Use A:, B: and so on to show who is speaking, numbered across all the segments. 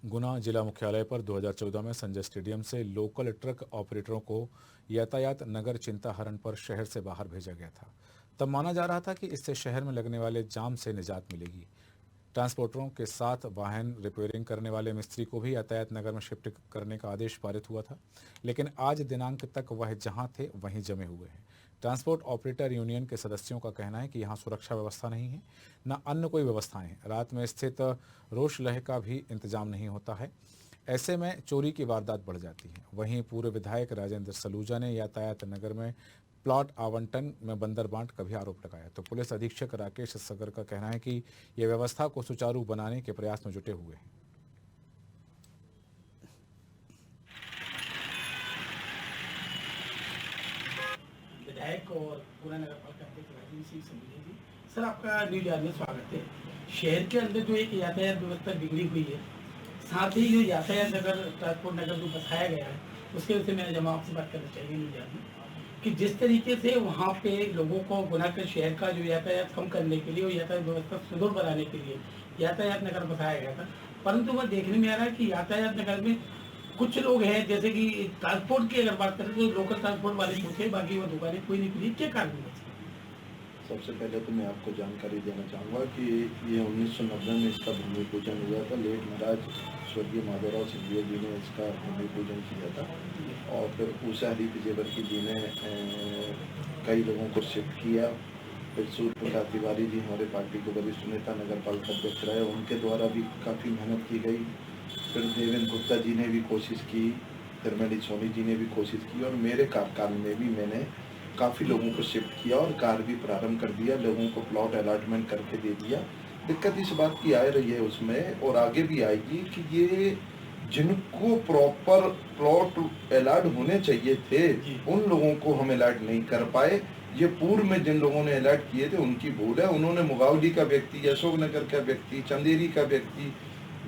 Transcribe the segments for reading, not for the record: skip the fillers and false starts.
A: गुना जिला मुख्यालय पर 2014 में संजय स्टेडियम से लोकल ट्रक ऑपरेटरों को यातायात नगर चिंता हरण पर शहर से बाहर भेजा गया था। तब माना जा रहा था कि इससे शहर में लगने वाले जाम से निजात मिलेगी। ट्रांसपोर्टरों के साथ वाहन रिपेयरिंग करने वाले मिस्त्री को भी यातायात नगर में शिफ्ट करने का आदेश पारित हुआ था, लेकिन आज दिनांक तक वह जहां थे वहीं जमे हुए हैं। ट्रांसपोर्ट ऑपरेटर यूनियन के सदस्यों का कहना है कि यहाँ सुरक्षा व्यवस्था नहीं है, न अन्य कोई व्यवस्थाएं हैं। रात में स्थित रोश लहे का भी इंतजाम नहीं होता है। ऐसे में चोरी की वारदात बढ़ जाती है। वहीं पूर्व विधायक राजेंद्र सलूजा ने यातायात नगर में प्लॉट आवंटन में बंदरबांट का भी आरोप लगाया। तो पुलिस अधीक्षक राकेश सगर का कहना है कि ये व्यवस्था को सुचारू बनाने के प्रयास में जुटे हुए हैं।
B: विधायक और पूरा नगर पालिका अध्यक्ष राजेंद्र सिंह सलूजा जी, सर आपका न्यूज यार्ड में स्वागत है। शहर के अंदर जो एक यातायात व्यवस्था बिगड़ी हुई है, साथ ही जो यातायात नगर ट्रांसपोर्ट नगर जो बसाया गया है, उसके विषय में जब आपसे बात करना चाहिए न्यूज यार्ड में कि जिस तरीके से वहाँ पे लोगों को गुना के शहर का जो यातायात कम करने के लिए और यातायात व्यवस्था सुदृढ़ बनाने के लिए यातायात नगर बसाया गया था, परंतु वह देखने में आ रहा है कि यातायात नगर में कुछ लोग हैं, जैसे कि ट्रांसपोर्ट की अगर बात करें तो लोकल ट्रांसपोर्ट वाले पूछे, बाकी वो दुकानें कोई नहीं खुली। क्या कारण है?
C: सबसे पहले तो मैं आपको जानकारी देना चाहूँगा कि ये 1990 में इसका भूमि पूजन हुआ था। लेट महाराज स्वर्गीय माधवराव सिंधिया जी ने इसका भूमि पूजन किया था और फिर उषा हरी जेवर्की जी ने कई लोगों को शिफ्ट किया। फिर सूर्य प्रसाद तिवारी जी हमारे पार्टी के वरिष्ठ नेता नगर पालिका अध्यक्ष रहे, उनके द्वारा भी काफ़ी मेहनत की गई। फिर देवेंद्र गुप्ता जी ने भी कोशिश की, धर्मेंद्र सोनी जी ने भी कोशिश की और मेरे कार्यकाल में भी मैंने काफ़ी लोगों को शिफ्ट किया और कार्य भी प्रारंभ कर दिया, लोगों को प्लॉट अलॉटमेंट करके दे दिया। दिक्कत इस बात की आ रही है उसमें और आगे भी आएगी कि ये जिनको प्रॉपर प्लॉट अलॉट होने चाहिए थे उन लोगों को हम अलॉट नहीं कर पाए। ये पूर्व में जिन लोगों ने अलॉट किए थे उनकी भूल है। उन्होंने मुगावली का व्यक्ति, अशोकनगर का व्यक्ति, चंदेरी का व्यक्ति,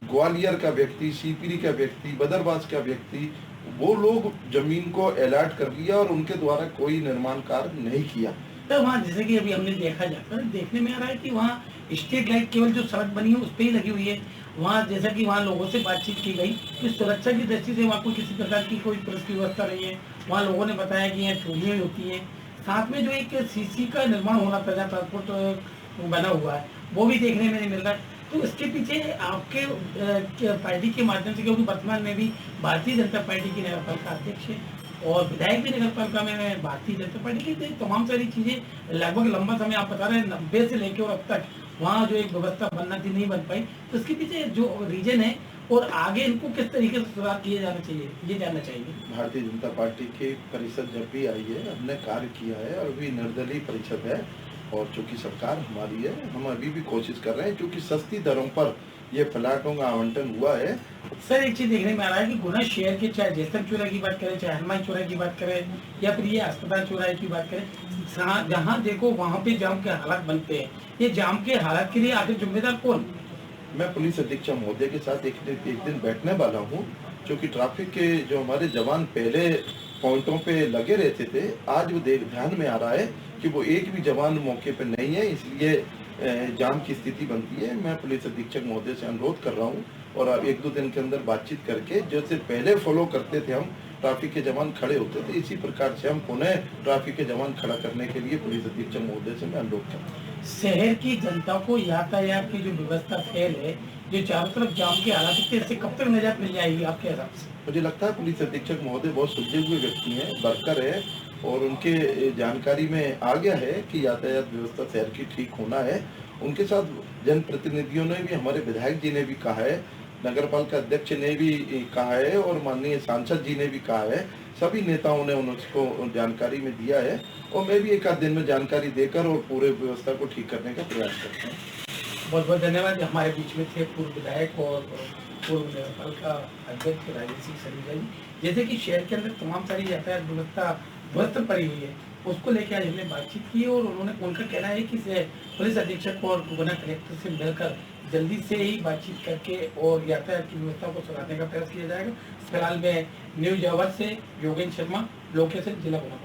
C: ग्वालियर का व्यक्ति, सीपीरी का व्यक्ति, बदरवास का व्यक्ति, वो लोग जमीन को अलॉट कर लिया और उनके द्वारा कोई निर्माण कार्य नहीं किया।
B: तो वहाँ जैसे कि अभी हमने देखा जाता है, देखने में आ रहा है कि वहाँ स्ट्रीट लाइट केवल जो सड़क बनी है उस पर ही लगी हुई है। वहाँ जैसा कि वहाँ लोगों से बातचीत की गई कि सुरक्षा की दृष्टि से वहाँ कोई किसी प्रकार की कोई पुलिस की व्यवस्था नहीं है। वहाँ लोगों ने बताया कि यहाँ चोरियाँ होती हैं। साथ में जो एक सीसी का निर्माण होना था, ट्रांसपोर्ट बना हुआ है, वो भी देखने में नहीं मिल रहा है। तो इसके पीछे आपके पार्टी के माध्यम से, क्योंकि वर्तमान में भी भारतीय जनता पार्टी की नगर पालिका अध्यक्ष है और विधायक भी नगर पालिका में भारतीय जनता पार्टी की, तमाम सारी चीजें लगभग लंबा समय आप बता रहे हैं 90 से लेकर और अब तक वहाँ जो एक व्यवस्था बनना थी नहीं बन पाई। तो इसके पीछे जो रीजन है और आगे इनको किस तरीके से सुधार किए जाना चाहिए, ये जानना चाहिए।
C: भारतीय जनता पार्टी की परिषद जब भी आई है हमने कार्य किया है और अभी निर्दलीय परिषद है और चूंकि सरकार हमारी है, हम अभी भी कोशिश कर रहे हैं क्योंकि सस्ती दरों पर ये प्लाटों का आवंटन हुआ है।
B: सर एक चीज देखने में आ रहा है कि गुना शहर के, चाहे जैसर चौराहे की बात करें, चाहे हनुमान चौराहे की बात करें या फिर ये अस्पताल चौराहे की बात करें, जहाँ देखो वहाँ पे जाम के हालात बनते हैं। ये जाम के हालात के लिए आखिर जिम्मेदार कौन?
C: मैं पुलिस अधीक्षक महोदय के साथ एक दिन बैठने वाला हूँ, क्योंकि ट्रैफिक के जो हमारे जवान पहले पॉइंटों पे लगे रहते थे, आज वो ध्यान में आ रहा है कि वो एक भी जवान मौके पे नहीं है, इसलिए जाम की स्थिति बनती है। मैं पुलिस अधीक्षक महोदय से अनुरोध कर रहा हूँ और अब 1-2 दिन के अंदर बातचीत करके, जैसे पहले फॉलो करते थे हम, ट्रैफिक के जवान खड़े होते थे, इसी प्रकार से हम पुनः ट्रैफिक के जवान खड़ा करने के लिए पुलिस अधीक्षक महोदय से मैं अनुरोध कर रहा हूँ।
B: शहर की जनता को यातायात की जो व्यवस्था फेल है, जो चारों तरफ जाम के हालात थे, इससे कब तक निजात मिल जाएगी आपके हिसाब से?
C: मुझे लगता है पुलिस अधीक्षक महोदय बहुत सुलझे हुए व्यक्ति हैं, वर्कर है और उनके जानकारी में आ गया है कि यातायात व्यवस्था शहर की ठीक होना है। उनके साथ जनप्रतिनिधियों ने भी, हमारे विधायक जी ने भी कहा है, नगर पालिका अध्यक्ष ने भी कहा है और माननीय सांसद जी ने भी कहा है, सभी नेताओं ने उनको जानकारी में दिया है और मैं भी 1-8 दिन में जानकारी देकर और पूरे व्यवस्था को ठीक करने का प्रयास करता हूँ।
B: बहुत बहुत धन्यवाद। हमारे बीच में थे पूर्व विधायक और पूर्व नगर पालिका अध्यक्ष राजेंद्र सिंह सलूजा जी। जैसे कि शहर के अंदर तमाम सारी यातायात व्यवस्था ध्वस्त पड़ी हुई है, उसको लेकर आज हमने बातचीत की और उन्होंने, उनका कहना है कि पुलिस अधीक्षक और गुना कलेक्टर से मिलकर जल्दी से ही बातचीत करके और यातायात की व्यवस्था को सुधारने का प्रयास किया जाएगा। फिलहाल मैं न्यूज आवर से योगेंद्र शर्मा, लोकेशन जिला गुना।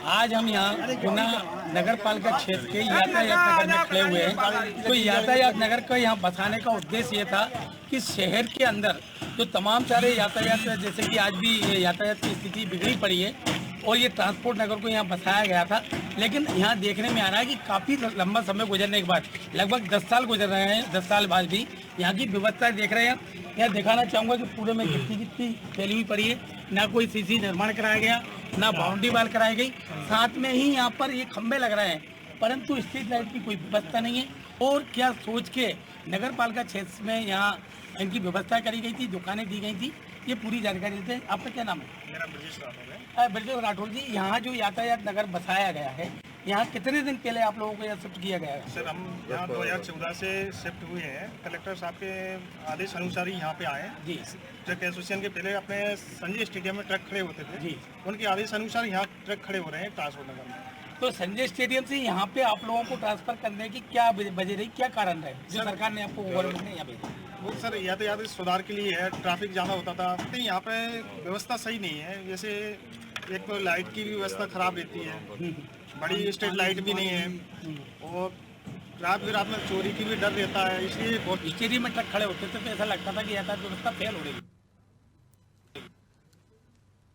B: आज हम यहाँ गुना नगर पालिका क्षेत्र के यातायात नगर में खड़े हुए हैं। तो यातायात नगर को यहाँ बसाने का उद्देश्य ये था कि शहर के अंदर जो तमाम सारे यातायात, जैसे कि आज भी यातायात की स्थिति बिगड़ी पड़ी है और ये ट्रांसपोर्ट नगर को यहाँ बसाया गया था, लेकिन यहाँ देखने में आ रहा है कि काफ़ी लंबा समय गुजरने के बाद, लगभग 10 साल गुजर रहे हैं, 10 साल बाद भी यहाँ की व्यवस्था देख रहे हैं। यहाँ दिखाना चाहूँगा कि पूरे में गिट्टी फैली हुई पड़ी है, ना कोई सीसी निर्माण कराया गया, ना बाउंड्री वाल कराई गई। साथ में ही यहाँ पर ये खंभे लग रहे हैं, परंतु स्ट्रीट लाइट की कोई व्यवस्था नहीं है। और क्या सोच के नगर पालिका क्षेत्र में यहाँ इनकी व्यवस्था करी गई थी, दुकानें दी गई थी, ये पूरी जानकारी देते हैं। आपका क्या नाम है?
D: मेरा ब्रजेश राठौर है।
B: ब्रजेश राठौर जी, यहाँ जो यातायात नगर बसाया गया है, यहाँ कितने दिन पहले आप लोगों को यहाँ शिफ्ट किया गया है?
D: सर, हम यहाँ 2014 से शिफ्ट हुए हैं। कलेक्टर साहब के आदेश अनुसार ही यहाँ पे आए हैं।
B: जी।
D: ट्रक एसोसिएशन के पहले अपने संजय स्टेडियम में ट्रक खड़े होते थे
B: जी।
D: उनके आदेश अनुसार यहाँ ट्रक खड़े हो रहे हैं ट्रांसपोर्ट नगर में।
B: तो संजय स्टेडियम से यहाँ पे आप लोगों को ट्रांसफर करने की क्या वजह रही, क्या कारण रहे जो सरकार ने आपको गवर्नमेंट ने यहाँ भेजा?
D: वो सर यातायात सुधार के लिए है, ट्रैफिक ज़्यादा होता था, तो यहाँ पे व्यवस्था सही नहीं है। जैसे एक तो लाइट की भी व्यवस्था खराब रहती है, बड़ी स्ट्रीट लाइट भी नहीं है, और रात में चोरी की भी डर रहता है, इसलिए बहुत
B: स्टेडियम में ट्रक खड़े होते थे तो ऐसा लगता था कि यातायात व्यवस्था फेल हो रही है।